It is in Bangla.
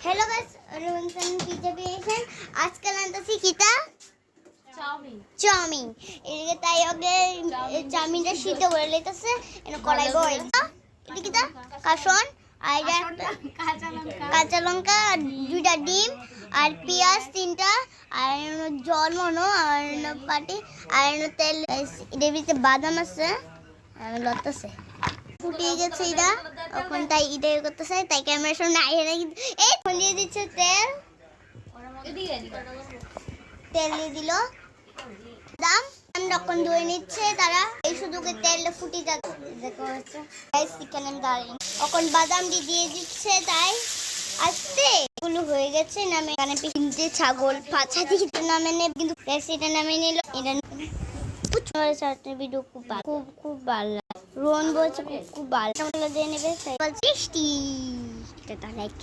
हेलो गाइस रोहन पिज्जा पेয়েছেন আজকাল আনতেছি কিটা চাউমিন এদিকে তাই আগে চাউমিনটা সিদ্ধ করে লইতেছে এনে কড়াই বইল এটা কিটা কাসন আর কাঁচা লঙ্কা দুইটা ডিম আর পেঁয়াজ তিনটা আর জল মনো আর পাটি আর তেল এর ভিতরে বাদাম আছে আর লতাছে ফুটিয়ে গেছে এটা এখন তাই এটা করতেছে তাই ক্যামেরার সামনে আইয়ে কিন্তু এই ফলিয়ে দিচ্ছে তেল তেল দিয়ে দিল দাম যখন ধুয়ে নিচ্ছে তারা এই শুধু তেলটা ফুটি যাচ্ছে দেখো হচ্ছে গাইস চিকেন দাঁড়িয়ে এখন বাদাম দিয়ে দিচ্ছে তাই আস্তে গুলো হয়ে গেছে নামে এখানে পিনতে ছাগল পাছা দিয়ে নামে নে কিন্তু রেসিটা নামে নিল এটা চাটনি ভিডিও খুব ভালো রোহন বলছে খুব ভালো দিয়ে নেবে টেস্টি এটা লাইক